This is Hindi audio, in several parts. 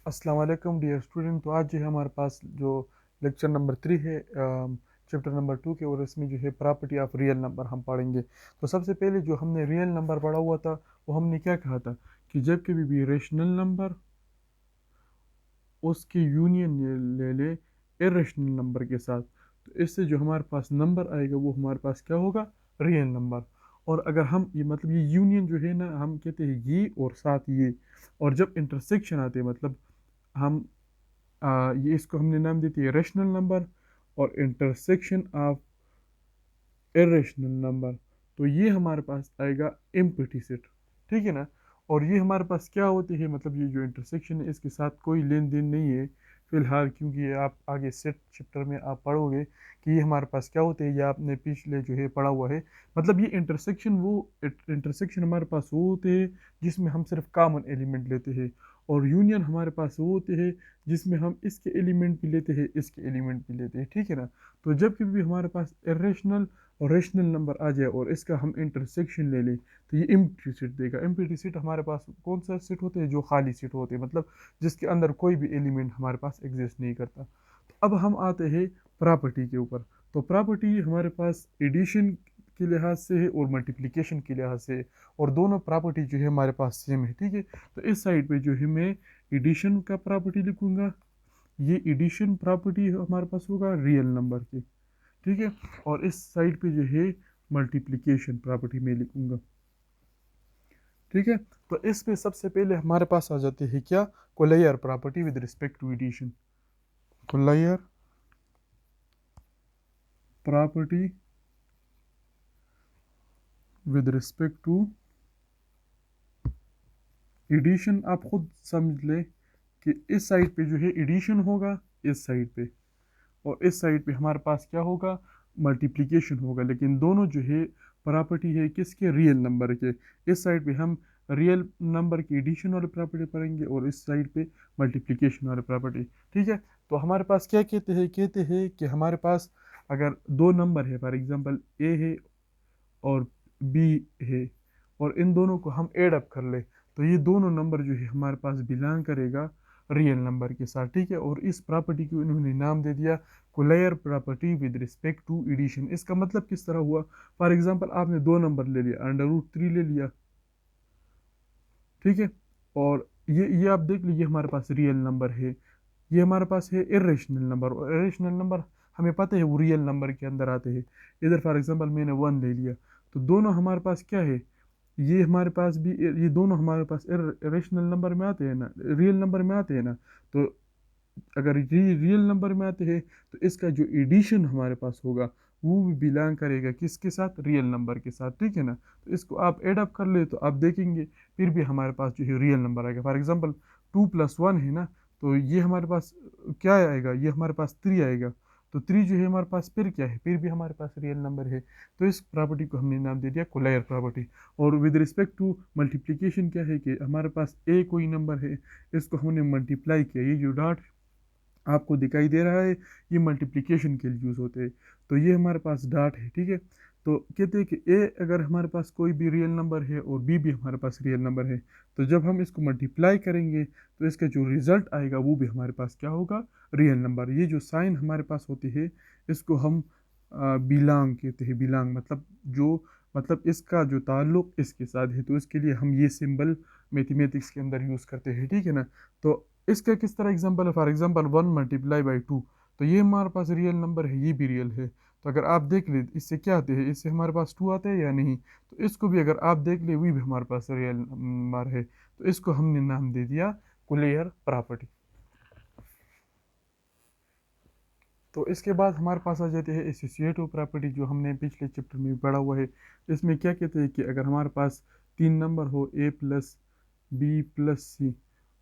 अस्सलाम वालेकुम डियर स्टूडेंट। तो आज जो है हमारे पास जो लेक्चर नंबर 3 है चैप्टर नंबर 2 के, और इसमें जो है प्रॉपर्टी ऑफ रियल नंबर हम पढ़ेंगे। तो सबसे पहले जो हमने रियल नंबर पढ़ा हुआ था वो हमने क्या कहा था कि जब कभी भी रेशनल नंबर उसकी यूनियन ले ले इरेशनल नंबर के साथ, तो इससे जो हमारे पास नंबर आएगा वो हमारे पास क्या होगा, रियल नंबर। और अगर हम ये मतलब ये यूनियन जो है ना, हम कहते हैं ये और साथ ये, और जब इंटरसेक्शन आते हैं मतलब हम ये इसको हमने नाम देती है रेशनल नंबर और इंटरसेक्शन ऑफ इरेशनल नंबर, तो ये हमारे पास आएगा इम्प्लिसिट। ठीक है ना। और ये हमारे पास क्या होती है, मतलब ये जो इंटरसेक्शन है इसके साथ कोई लेन देन नहीं है फिलहाल, क्योंकि ये आप आगे सेट चैप्टर में आप पढ़ोगे कि ये हमारे पास क्या होते हैं, ये आपने पिछले जो है पढ़ा हुआ है। मतलब ये इंटरसेक्शन वो इंटरसेक्शन हमारे पास वो होते हैं जिसमें हम सिर्फ कॉमन एलिमेंट लेते हैं, और यूनियन हमारे पास वो होते हैं जिसमें हम इसके एलिमेंट भी लेते हैं, इसके एलिमेंट भी लेते हैं। ठीक है ना। तो जब कभी भी हमारे पास इरेशनल और रेशनल नंबर आ जाए और इसका हम इंटरसेक्शन ले लें, तो ये एम्प्टी सेट देगा। एम्प्टी सेट हमारे पास कौन सा सेट होते हैं, जो खाली सेट होते हैं, मतलब जिसके अंदर कोई भी एलिमेंट हमारे पास एग्जिस्ट नहीं करता। तो अब हम आते हैं प्रॉपर्टी के ऊपर। तो प्रॉपर्टी हमारे पास एडिशन के लिहाज से है और मल्टीप्लिकेशन के लिहाज से है, और दोनों प्रॉपर्टी जो है हमारे पास सेम है। ठीक है। तो इस साइड पे जो है मैं एडिशन का प्रॉपर्टी लिखूंगा, ये एडिशन प्रॉपर्टी हमारे पास होगा रियल नंबर की। ठीक है। और इस साइड पे जो है मल्टीप्लिकेशन प्रॉपर्टी में लिखूंगा। ठीक है। तो इसमें सबसे पहले हमारे पास आ जाते हैं क्या, colligative property with respect to addition. Colligative property with respect to addition. आप खुद समझ ले कि इस साइड पे जो है एडिशन होगा, इस साइड पे, और इस साइड पे हमारे पास क्या होगा, मल्टीप्लिकेशन होगा। लेकिन दोनों जो है प्रॉपर्टी है किसके, रियल नंबर के। इस साइड पे हम रियल नंबर की एडिशन वाली प्रॉपर्टी पढ़ेंगे और इस साइड पे मल्टीप्लिकेशन वाली प्रॉपर्टी। ठीक है। तो हमारे पास क्या कहते हैं कि हमारे पास अगर दो नंबर है, फॉर एग्जांपल ए है और बी है, और इन दोनों को हम एड अप कर ले, तो ये दोनों नंबर जो है हमारे पास बिलोंग करेगा रियल नंबर के साथ। ठीक है। और इस प्रॉपर्टी को इन्होंने नाम दे दिया colligative property with respect to addition. इसका मतलब किस तरह हुआ, फॉर एग्जांपल आपने दो नंबर ले लिया, अंडर रूट 3 ले लिया। ठीक है। और ये आप देख लीजिए हमारे पास रियल नंबर है, ये हमारे पास है इरेशनल नंबर, और इरेशनल नंबर हमें पता है वो रियल नंबर के अंदर आते हैं। इधर फॉर एग्जांपल मैंने 1 ले लिया, तो दोनों हमारे पास क्या है, ये हमारे पास भी, ये दोनों हमारे पास रेशनल नंबर में आते हैं ना, रियल नंबर में आते हैं ना। तो अगर ये रियल नंबर में आते हैं तो इसका जो एडिशन हमारे पास होगा वो भी बिलोंग करेगा किसके साथ, रियल नंबर के साथ। ठीक है ना। तो इसको आप एड अप कर ले तो आप देखेंगे फिर भी हमारे पास जो है रियल नंबर आएगा। फॉर एग्जांपल 2 + 1 है ना, तो ये हमारे पास क्या आएगा, ये हमारे पास 3 आएगा। तो 3 जो है हमारे पास फिर क्या है, फिर भी हमारे पास रियल नंबर है। तो इस प्रॉपर्टी को हमने नाम दे दिया कोलेयर प्रॉपर्टी। और विद रिस्पेक्ट टू मल्टीप्लिकेशन क्या है कि हमारे पास ए कोई नंबर है, इसको हमने मल्टीप्लाई किया, ये जो डॉट आपको दिखाई दे रहा है ये मल्टीप्लिकेशन के लिए यूज़ होते हैं। तो ये हमारे पास डॉट है। ठीक है। तो कहते हैं कि ए अगर हमारे पास कोई भी रियल नंबर है और बी भी हमारे पास रियल नंबर है, तो जब हम इसको मल्टीप्लाई करेंगे तो इसका जो रिजल्ट आएगा वो भी हमारे पास क्या होगा, रियल नंबर। ये जो साइन हमारे पास होती है इसको हम बिलोंग कहते हैं। बिलोंग मतलब जो, मतलब इसका जो ताल्लुक इसके साथ है, तो इसके लिए हम ये सिंबल मैथमेटिक्स के अंदर यूज़ करते हैं। ठीक है ना। तो इसका किस तरह एग्जांपल है, फॉर एग्जांपल 1 × 2, तो ये हमारे पास रियल नंबर है, ये भी रियल है। तो अगर आप देख ले इससे क्या आते हैं, इससे हमारे पास 2 आते हैं या नहीं, तो इसको भी अगर आप देख ले वो भी हमारे पास रियल नंबर है। तो इसको हमने नाम दे दिया कुलेयर प्रॉपर्टी। तो इसके बाद हमारे पास आ जाते हैं एसोसिएटिव प्रॉपर्टी, जो हमने पिछले चैप्टर में भी पढ़ा हुआ है। इसमें क्या कहते हैं कि अगर हमारे पास 3 नंबर हो, A + B + C,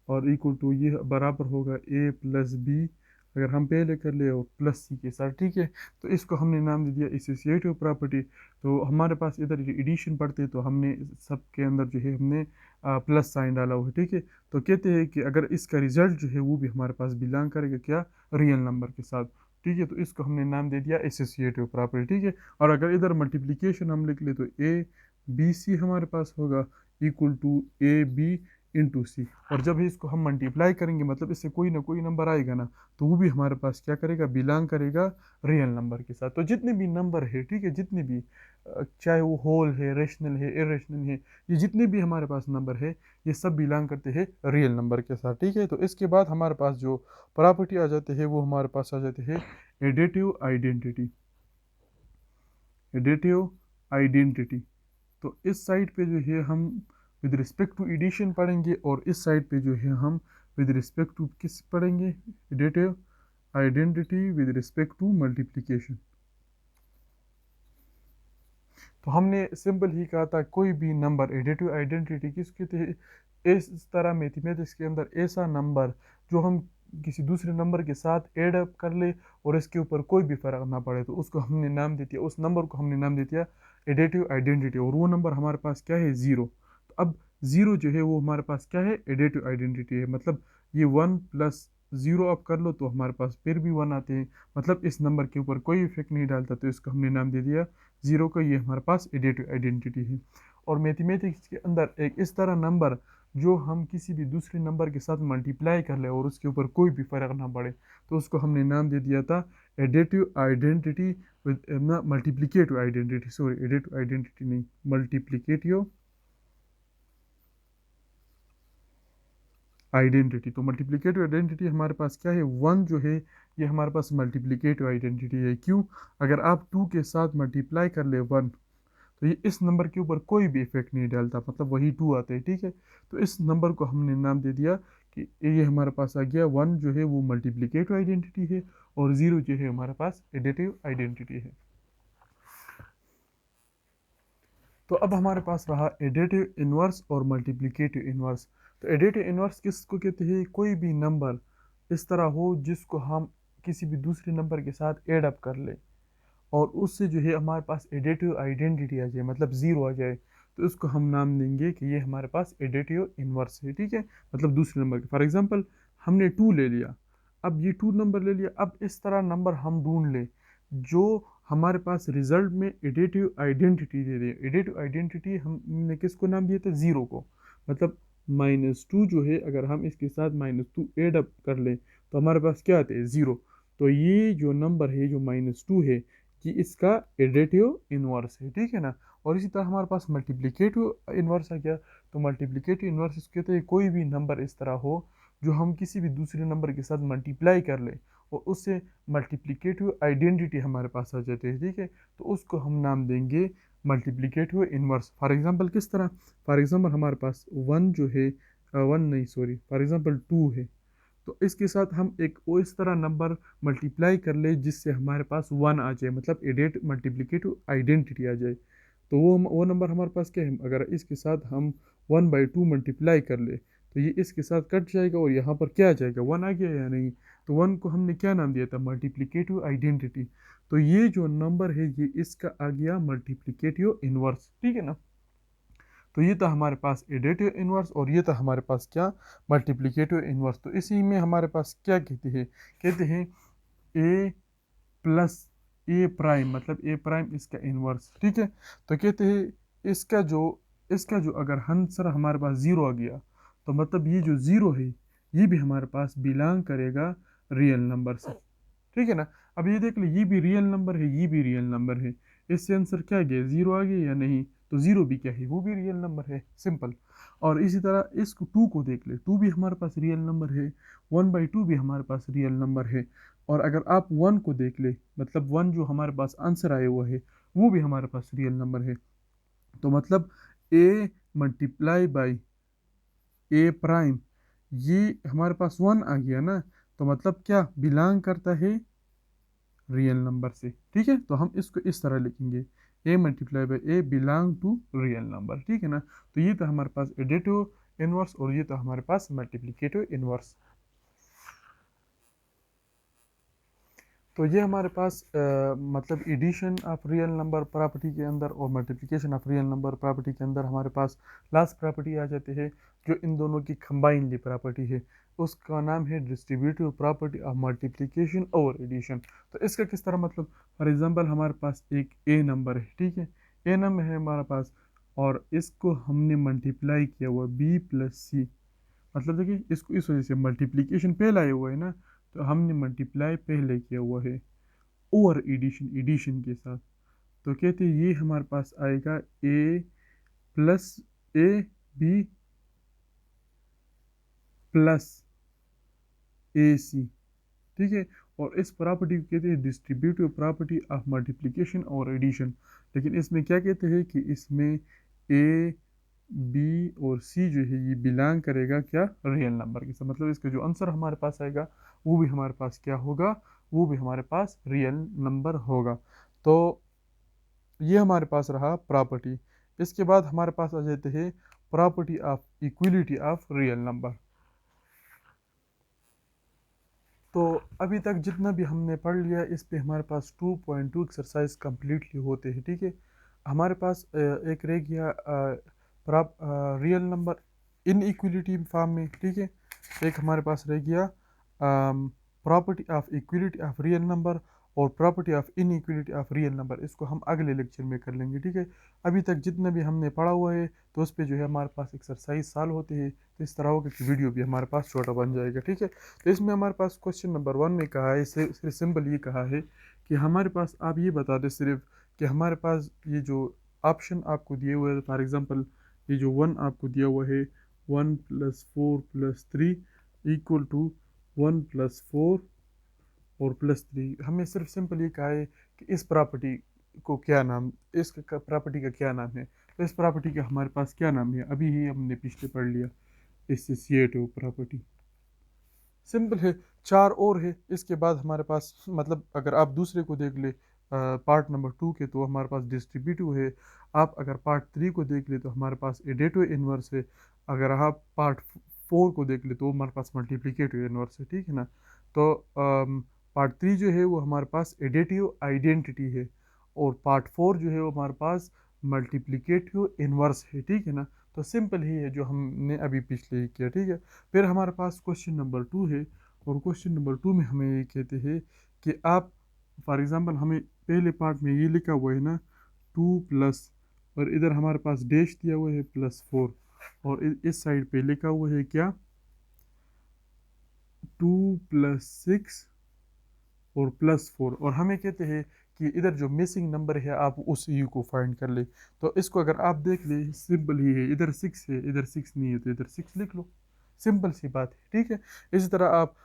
और इक्वल टू ये बराबर होगा A + B, अगर हम पहले कर ले और +C के साथ। ठीक है। तो इसको हमने नाम दे दिया एसोसिएटिव प्रॉपर्टी। तो हमारे पास इधर एडिशन पढ़ते तो हमने सबके अंदर जो है हमने प्लस साइन डाला हुआ है। ठीक है। तो कहते हैं कि अगर इसका रिजल्ट जो है वो भी हमारे पास बिलोंग करेगा क्या, रियल नंबर के साथ। ठीक है। तो इसको हमने नाम दे दिया एसोसिएटिव प्रॉपर्टी। ठीक है। और अगर इधर मल्टीप्लिकेशन हम लिख ले तो A B C हमारे पास होगा equal to A B into C. और जब इसको हम मल्टीप्लाई करेंगे मतलब इससे कोई ना कोई नंबर आएगा ना, तो वो भी हमारे पास क्या करेगा, बिलोंग करेगा रियल नंबर के साथ। तो जितने भी नंबर है, ठीक है, जितने भी चाहे वो होल है, रेशनल है, इरेशनल है, ये जितने भी हमारे पास नंबर है, ये सब बिलोंग करते हैं रियल नंबर के साथ, ठीक है। तो इसके बाद हमारे पास जो प्रॉपर्टी आ जाते हैं वो हमारे पास आ जाते हैं एडिटिव आइडेंटिटी। Additive identity. तो इस साइड पे जो है हम विद रिस्पेक्ट टू एडिशन पढ़ेंगे, और इस साइड पे जो है हम विद रिस्पेक्ट टू किस पढ़ेंगे, additive identity with respect to multiplication. तो हमने सिंपल ही कहा था कोई भी नंबर एडिटिव आइडेंटिटी किसके थे, इस तरह मैथमेटिक्स के अंदर ऐसा नंबर जो हम किसी दूसरे नंबर के साथ ऐड अप कर ले और इसके ऊपर कोई भी फर्क ना पड़े, तो उसको हमने नाम दे दिया, उस नंबर को हमने नाम दे दिया एडिटिव आइडेंटिटी। और वो नंबर हमारे पास क्या है, ज़ीरो। तो अब ज़ीरो जो है वो हमारे पास क्या है, एडिटिव आइडेंटिटी है। मतलब ये 1 + 0 आप कर लो तो हमारे पास फिर भी 1 आते हैं, मतलब इस नंबर के ऊपर कोई इफेक्ट नहीं डालता, तो इसको हमने नाम दे दिया ज़ीरो का। ये हमारे पास एडिटिव आइडेंटिटी है। और मैथमेटिक्स के अंदर एक इस तरह नंबर जो हम किसी भी दूसरे नंबर के साथ मल्टीप्लाई कर ले और उसके ऊपर कोई भी फर्क ना पड़े, तो उसको हमने नाम दे दिया था एडिटिव आइडेंटिटी विद ना multiplicative identity, sorry additive identity नहीं, मल्टीप्लिकेटिव आइडेंटिटी। तो मल्टीप्लिकेटिव आइडेंटिटी हमारे पास क्या है, 1 जो है ये हमारे पास मल्टीप्लिकेटिव आइडेंटिटी है। क्यों, अगर आप 2 के साथ मल्टीप्लाई कर ले 1, तो ये इस नंबर के ऊपर कोई भी इफेक्ट नहीं डालता, मतलब वही 2 आते हैं, ठीक है। तो इस नंबर को हमने नाम दे दिया कि ये हमारे पास आ गया 1 जो है वो मल्टीप्लिकेटिव आइडेंटिटी है, और 0 जो है हमारे पास एडिटिव आइडेंटिटी है। तो अब हमारे पास रहा एडिटिव इनवर्स और मल्टीप्लिकेटिव इनवर्स। तो एडिटिव इनवर्स किसको कहते हैं, कोई भी नंबर इस तरह हो जिसको हम किसी भी दूसरे नंबर के साथ ऐड अप कर ले और उससे जो है हमारे पास एडिटिव आइडेंटिटी आ जाए, मतलब ज़ीरो आ जाए, तो उसको हम नाम देंगे कि ये हमारे पास एडिटिव इनवर्स है, ठीक है। मतलब दूसरे नंबर के, फॉर एग्जांपल हमने 2 ले लिया, अब ये 2 नंबर ले लिया, अब इस तरह नंबर हम ढूंढ ले जो हमारे पास रिजल्ट में एडिटिव आइडेंटिटी दे दे। एडिटिव आइडेंटिटी हमने किसको नाम दिया था, ज़ीरो को। मतलब -2 जो है अगर हम इसके साथ -2 एड अप कर लें तो हमारे पास क्या आते हैं, ज़ीरो। तो ये जो नंबर है जो -2 है कि इसका एडिटिव इनवर्स है, ठीक है ना। और इसी तरह हमारे पास मल्टीप्लिकेटिव इनवर्स आ गया। तो मल्टीप्लिकेटिव इनवर्स इसको कहते हैं कोई भी नंबर इस तरह हो जो हम किसी भी दूसरे नंबर के साथ मल्टीप्लाई कर ले और उससे मल्टीप्लिकेटिव आइडेंटिटी हमारे पास आ जाती है, ठीक है। तो उसको हम नाम देंगे मल्टीप्लिकेटिव इनवर्स। फॉर एग्जांपल किस तरह, फॉर एग्जांपल हमारे पास 1 जो है, 1 नहीं सॉरी, फॉर एग्जांपल 2 है, तो इसके साथ हम एक वो इस तरह नंबर मल्टीप्लाई कर ले जिससे हमारे पास 1 आ जाए, मतलब एडिट मल्टीप्लिकेटिव आइडेंटिटी आ जाए। तो वो नंबर हमारे पास क्या है, अगर इसके साथ हम 1/2 मल्टीप्लाई कर ले तो ये इसके साथ कट जाएगा और यहाँ पर क्या आ जाएगा, 1 आ गया या नहीं। तो 1 को हमने क्या नाम दिया था, मल्टीप्लिकेटिव आइडेंटिटी। तो ये जो नंबर है ये इसका आ गया मल्टीप्लिकेटिव इनवर्स, ठीक है ना। तो ये था हमारे पास एडिटिव इनवर्स और ये था हमारे पास क्या, मल्टीप्लिकेटिव इनवर्स। तो इसी में हमारे पास क्या कहते हैं ए प्लस ए प्राइम, मतलब ए प्राइम इसका इनवर्स, ठीक है। तो कहते हैं इसका जो अगर आंसर हमारे पास ज़ीरो आ गया तो मतलब ये जो ज़ीरो है ये भी हमारे पास बिलोंग करेगा रियल नंबर से, ठीक है ना। अब ये देख ले, ये भी रियल नंबर है, ये भी रियल नंबर है, इससे आंसर क्या गया, ज़ीरो आ गया या नहीं। तो ज़ीरो भी क्या है, वो भी रियल नंबर है, सिंपल। और इसी तरह इस 2 को देख ले, 2 भी हमारे पास रियल नंबर है, 1/2 भी हमारे पास रियल नंबर है। और अगर आप 1 को देख ले, मतलब 1 जो हमारे पास आंसर आया हुआ है वो भी हमारे पास रियल नंबर है। तो मतलब ए मल्टीप्लाई बाई ए प्राइम, ये हमारे पास 1 आ गया ना, तो मतलब क्या बिलोंग करता है रियल नंबर से, ठीक है। तो हम इसको इस तरह लिखेंगे, A multiply by A belong to real number, ठीक है ना। तो ये था हमारे पास एडिटिव इनवर्स और ये था हमारे पास मल्टीप्लिकेटिव इनवर्स। तो ये हमारे पास मतलब addition of real number property के अंदर और multiplication of real number property के अंदर हमारे पास लास्ट प्रॉपर्टी आ जाती है जो इन दोनों की कंबाइनली प्रॉपर्टी है, उसका नाम है डिस्ट्रीब्यूटिव प्रॉपर्टी ऑफ मल्टीप्लिकेशन और एडिशन। तो इसका किस तरह, मतलब फॉर एग्जांपल हमारे पास एक ए नंबर है, ठीक है, ए नंबर है हमारे पास और इसको हमने मल्टीप्लाई किया हुआ बी प्लस सी, मतलब देखिए इसको इस वजह से मल्टीप्लिकेशन पहला आया हुआ है ना, तो हमने मल्टीप्लाई पहले किया हुआ है ओवर एडिशन एडिशन के साथ। तो कहते हैं ये हमारे पास आएगा ए प्लस ए बी प्लस ए सी, ठीक है। और इस प्रॉपर्टी को कहते हैं डिस्ट्रीब्यूटिव प्रॉपर्टी ऑफ मल्टीप्लिकेशन और एडिशन। लेकिन इसमें क्या कहते हैं कि इसमें ए बी और सी जो है ये बिलोंग करेगा क्या, रियल नंबर के साथ। मतलब इसका जो आंसर हमारे पास आएगा वो भी हमारे पास क्या होगा, वो भी हमारे पास रियल नंबर होगा। तो ये हमारे पास रहा प्रॉपर्टी। इसके बाद हमारे पास आ जाते हैं property of equality of real number. तो अभी तक जितना भी हमने पढ़ लिया इस पे हमारे पास 2.2 एक्सरसाइज कम्प्लीटली होते हैं, ठीक है। हमारे पास एक रह गया real number inequality form में, ठीक है। एक हमारे पास रह गया property of equality of real number और property of inequality of real number. इसको हम अगले लेक्चर में कर लेंगे, ठीक है। अभी तक जितना भी हमने पढ़ा हुआ है तो उस पर जो है हमारे पास एक्सरसाइज सॉल्व होते हैं, तो इस तरह होगा कि वीडियो भी हमारे पास छोटा बन जाएगा, ठीक है। तो इसमें हमारे पास क्वेश्चन नंबर 1 में कहा है, सिर्फ सिंपल ये कहा है कि हमारे पास, आप ये बता दें सिर्फ कि हमारे पास ये जो ऑप्शन आपको दिए हुए हैं, फॉर एग्जांपल ये जो 1 आपको दिया हुआ है 1 + 4 + 3 इक्वल टू 1 + 4 और +3। हमें सिर्फ सिंपल ये कहा है कि इस प्रॉपर्टी को क्या नाम, इस प्रॉपर्टी का क्या नाम है। तो इस प्रॉपर्टी का हमारे पास क्या नाम है, अभी ही हमने पिछले पढ़ लिया, एसोसिएटिव प्रॉपर्टी। सिंपल है। चार और है इसके बाद हमारे पास, मतलब अगर आप दूसरे को देख ले पार्ट नंबर 2 के, तो हमारे पास डिस्ट्रीब्यूटिव है। आप अगर पार्ट 3 को देख ले तो हमारे पास एडेटिव इन्वर्स है। अगर आप पार्ट 4 को देख ले तो हमारे पास मल्टीप्लिकेटिव इन्वर्स है, ठीक है ना। तो पार्ट 3 जो है वो हमारे पास एडेटिव आइडेंटिटी है और पार्ट 4 जो है वो हमारे पास मल्टीप्लिकेटिव इन्वर्स है, ठीक है ना। तो सिंपल ही है जो हमने अभी पिछले ही किया, ठीक है। फिर हमारे पास क्वेश्चन नंबर 2 है और क्वेश्चन नंबर 2 में हमें ये कहते हैं कि आप, फॉर एग्जांपल हमें पहले पार्ट में ये लिखा हुआ है ना 2 प्लस, और इधर हमारे पास डैश दिया हुआ है +4, और इस साइड पे लिखा हुआ है क्या 2 + 6 और +4, और हमें कहते हैं कि इधर जो मिसिंग नंबर है आप उस यू को फाइंड कर ले। तो इसको अगर आप देख ले सिंपल ही है, इधर 6 है इधर 6 नहीं है तो इधर 6 लिख लो, सिंपल सी बात है, ठीक है। इसी तरह आप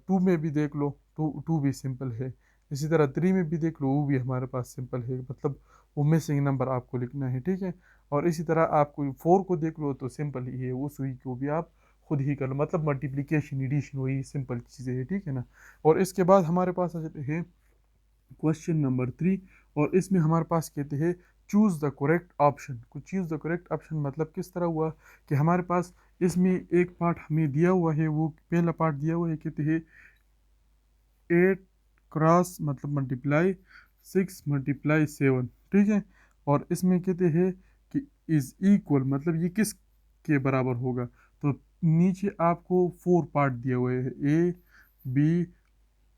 2 में भी देख लो, टू भी सिंपल है। इसी तरह 3 में भी देख लो, वो भी हमारे पास सिंपल है, मतलब वो मिसिंग नंबर आपको लिखना है, ठीक है। और इसी तरह आपको 4 को देख लो तो सिंपल ही है, वो सुई को भी आप खुद ही कर लो, मतलब मल्टीप्लिकेशन एडिशन वही सिंपल चीज़ें हैं, ठीक है ना। और इसके बाद हमारे पास आ जाते हैं क्वेश्चन नंबर 3, और इसमें हमारे पास कहते हैं चूज़ द करेक्ट ऑप्शन। कुछ चूज़ द करेक्ट ऑप्शन मतलब किस तरह हुआ कि हमारे पास इसमें एक पार्ट हमें दिया हुआ है, वो पहला पार्ट दिया हुआ है, कहते हैं 8 क्रॉस मतलब मल्टीप्लाई 6 × 7, ठीक है। और इसमें कहते हैं कि इज इक्वल मतलब ये किस के बराबर होगा। तो नीचे आपको 4 पार्ट दिए हुए हैं, ए बी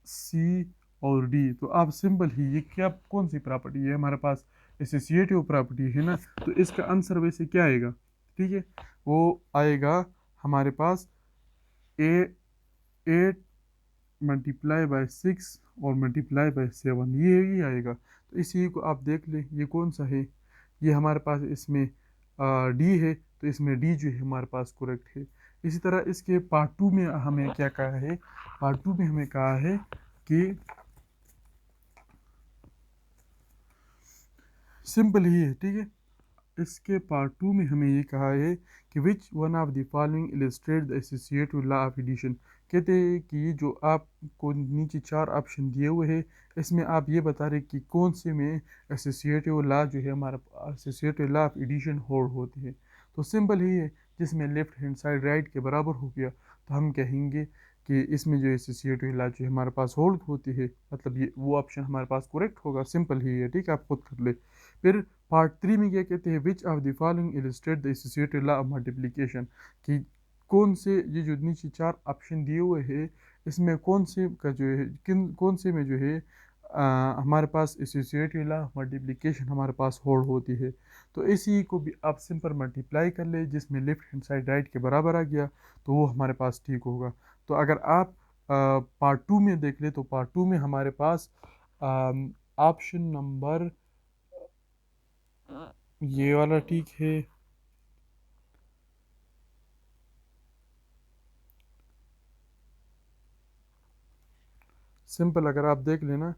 सी और डी। तो आप सिंपल ही ये क्या, कौन सी प्रॉपर्टी है हमारे पास, एसोसिएटिव प्रॉपर्टी है ना। तो इसका आंसर वैसे क्या आएगा, ठीक है, वो आएगा हमारे पास ए 8 × 6 और × 7, ये ही आएगा। तो इसी को आप देख लें ये कौन सा है, ये हमारे पास इसमें डी है, तो इसमें डी जो है हमारे पास करेक्ट है। इसी तरह इसके पार्ट 2 में हमें क्या कहा है, पार्ट 2 में हमें कहा है कि सिंपल ही है, ठीक है। इसके पार्ट 2 में हमें ये कहा है कि which one of the following illustrate the associative law of addition. कहते हैं कि ये जो आपको नीचे 4 ऑप्शन दिए हुए हैं इसमें आप ये बता रहे कि कौन से में एसोसिएटिव लॉ जो है हमारा associative law of addition hold होती है। तो सिंपल ही है, जिसमें लेफ्ट हैंड साइड राइट के बराबर हो गया तो हम कहेंगे कि इसमें जो एसोसिएटिव लॉ जो हमारे पास होल्ड होती है, मतलब ये वो ऑप्शन हमारे पास करेक्ट होगा, सिंपल ही है, ठीक है, आप खुद कर ले। फिर पार्ट 3 में क्या कहते हैं, which of the following illustrate the associated law of multiplication, कि कौन से ये जो नीचे 4 ऑप्शन दिए हुए हैं इसमें कौन से का जो है, किन कौन से में जो है हमारे पास एसोसिएटेड लॉ ऑफ मल्टीप्लिकेशन हमारे पास होल्ड होती है। तो इसी को भी आप सिंपल मल्टीप्लाई कर ले, जिसमें लेफ्ट हैंड साइड राइट के बराबर आ गया, तो वो हमारे पास ठीक होगा। तो अगर आप पार्ट टू में देख ले, तो पार्ट टू में हमारे पास ऑप्शन नंबर ये वाला ठीक है। सिंपल अगर आप देख लेना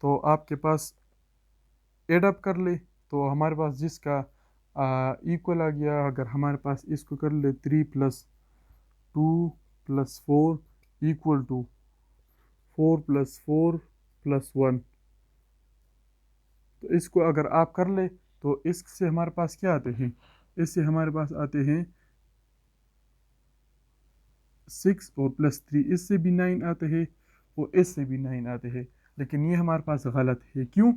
तो आपके पास एड अप कर ले, तो हमारे पास जिसका इक्वल आ गया, अगर हमारे पास इसको कर ले 3 + 2 + 4 इक्वल टू 4 + 4 + 1। तो इसको अगर आप कर ले तो इससे हमारे पास क्या आते हैं, इससे हमारे पास आते हैं 6 और +3, इससे भी 9 आते हैं और इससे भी 9 आते हैं। लेकिन ये हमारे पास गलत है। क्यों?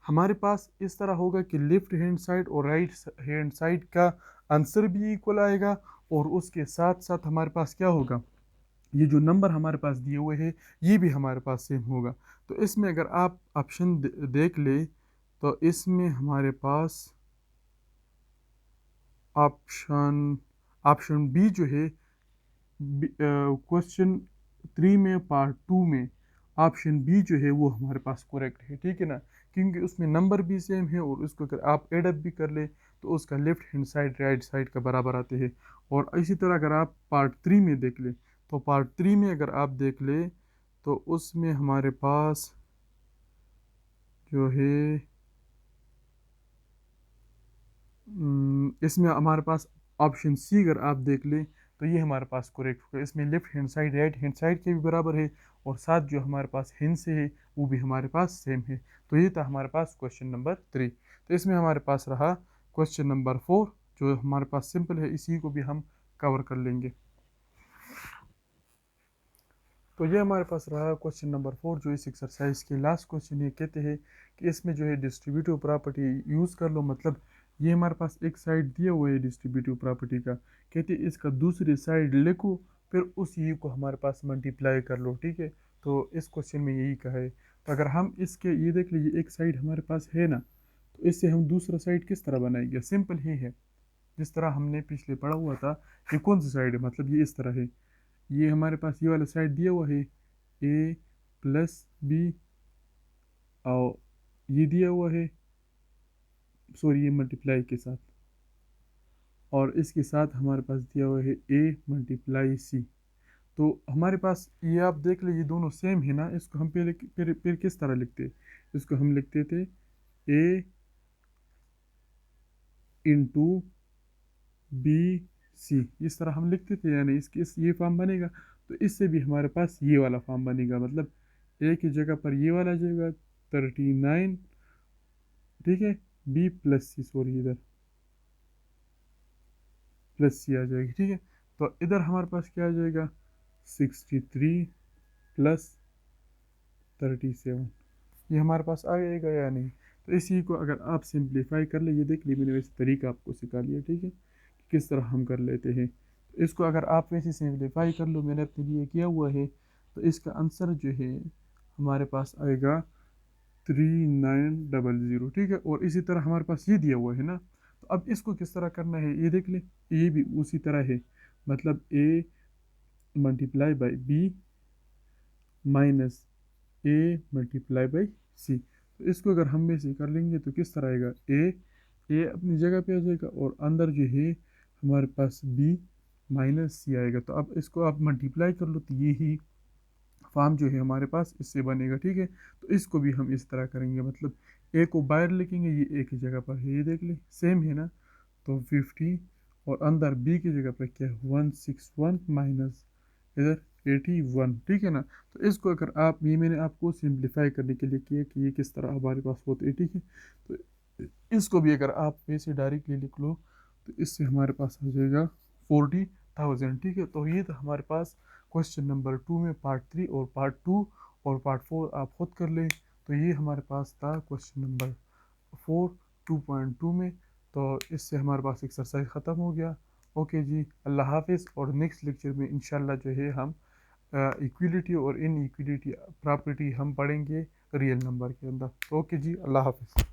हमारे पास इस तरह होगा कि लेफ्ट हैंड साइड और राइट हैंड साइड का आंसर भी इक्वल आएगा, और उसके साथ साथ हमारे पास क्या होगा, ये जो नंबर हमारे पास दिए हुए हैं ये भी हमारे पास सेम होगा। तो इसमें अगर आप ऑप्शन देख ले, तो इसमें हमारे पास ऑप्शन ऑप्शन बी जो है, क्वेश्चन 3 में पार्ट 2 में ऑप्शन बी जो है वो हमारे पास करेक्ट है, ठीक है ना, क्योंकि उसमें नंबर भी सेम है, और उसको अगर आप एडअप भी कर ले तो उसका left hand side right side का बराबर आते हैं। और इसी तरह अगर आप पार्ट 3 में देख ले, तो पार्ट 3 में अगर आप देख ले तो उसमें हमारे पास जो है इसमें हमारे पास ऑप्शन सी अगर आप देख लें तो ये हमारे पास करेक्ट होगा। इसमें left hand side right hand side के भी बराबर है, और साथ जो हमारे पास हिंद से है वो भी हमारे पास सेम है। तो ये था हमारे पास क्वेश्चन नंबर 3। तो इसमें हमारे पास रहा क्वेश्चन नंबर 4, जो हमारे पास सिंपल है, इसी को भी हम कवर कर लेंगे। तो ये हमारे पास रहा क्वेश्चन नंबर 4, जो इस एक्सरसाइज के लास्ट क्वेश्चन है। कहते हैं कि इसमें जो है डिस्ट्रीब्यूटिव प्रॉपर्टी यूज़ कर लो, मतलब ये हमारे पास एक साइड दिया हुआ है डिस्ट्रीब्यूटिव प्रॉपर्टी का, कहते हैं इसका दूसरी साइड लिखो, फिर उस ये को हमारे पास मल्टीप्लाई कर लो, ठीक है। तो इस क्वेश्चन में यही कहा है। तो अगर हम इसके ये देख लीजिए, एक साइड हमारे पास है ना, तो इससे हम दूसरा साइड किस तरह बनाएंगे, सिंपल ही है, जिस तरह हमने पिछले पढ़ा हुआ था। ये कौन सी साइड है, मतलब ये इस तरह है, ये हमारे पास ये वाला साइड दिया हुआ है a + b, और ये दिया हुआ है, सॉरी ये मल्टीप्लाई के साथ, और इसके साथ हमारे पास दिया हुआ है a × c। तो हमारे पास ये आप देख लीजिए दोनों सेम है ना, इसको हम पहले फिर किस तरह लिखते, इसको हम लिखते थे a × b c, इस तरह हम लिखते थे, यानी इसके ये फॉर्म बनेगा। तो इससे भी हमारे पास ये वाला फॉर्म बनेगा, मतलब ए की जगह पर ये वाला आ जाएगा 39, ठीक है, b + c, सॉरी इधर +c आ जाएगी, ठीक है। तो इधर हमारे पास क्या आ जाएगा 63 + 37, ये हमारे पास आ जाएगा या नहीं। तो इसी को अगर आप सिंप्लीफाई कर ले, ये देख ली मैंने वैसे तरीका आपको सिखा लिया, ठीक है, कि किस तरह हम कर लेते हैं। तो इसको अगर आप वैसे सिंप्लीफाई कर लो, मैंने अपने लिए किया हुआ है, तो इसका आंसर जो है हमारे पास आएगा 3900, ठीक है। और इसी तरह हमारे पास ये दिया हुआ है ना, तो अब इसको किस तरह करना है ये देख ले, ये भी उसी तरह है, मतलब a × b - a × c। तो इसको अगर हम में से कर लेंगे तो किस तरह आएगा, a अपनी जगह पे आ जाएगा, और अंदर जो है हमारे पास b - c आएगा। तो अब इसको आप मल्टीप्लाई कर लो, तो ये ही फॉर्म जो है हमारे पास इससे बनेगा, ठीक है। तो इसको भी हम इस तरह करेंगे, मतलब ए को बाहर लिखेंगे, ये ए की जगह पर है, ये देख ले सेम है ना, तो 50, और अंदर बी की जगह पर क्या है 161 माइनस इधर 81, ठीक है ना। तो इसको अगर आप, ये मैंने आपको सिंप्लीफाई करने के लिए किया कि ये किस तरह हमारे पास होते हैं, ठीक है। तो इसको भी अगर आप वैसे डायरेक्टली लिख लो, तो इससे हमारे पास आ जाएगा 40,000, ठीक है। तो ये था हमारे पास क्वेश्चन नंबर 2 में पार्ट 3 और पार्ट 2 और पार्ट 4 आप खुद कर लें। तो ये हमारे पास था क्वेश्चन नंबर 4 2.2 में। तो इससे हमारे पास एक्सरसाइज ख़त्म हो गया। ओके जी, अल्लाह हाफिज़। और नेक्स्ट लेक्चर में इंशाल्लाह जो है हम इक्विलिटी और इन इक्विलिटी प्रॉपर्टी हम पढ़ेंगे रियल नंबर के अंदर। ओके जी, अल्लाह हाफिज़।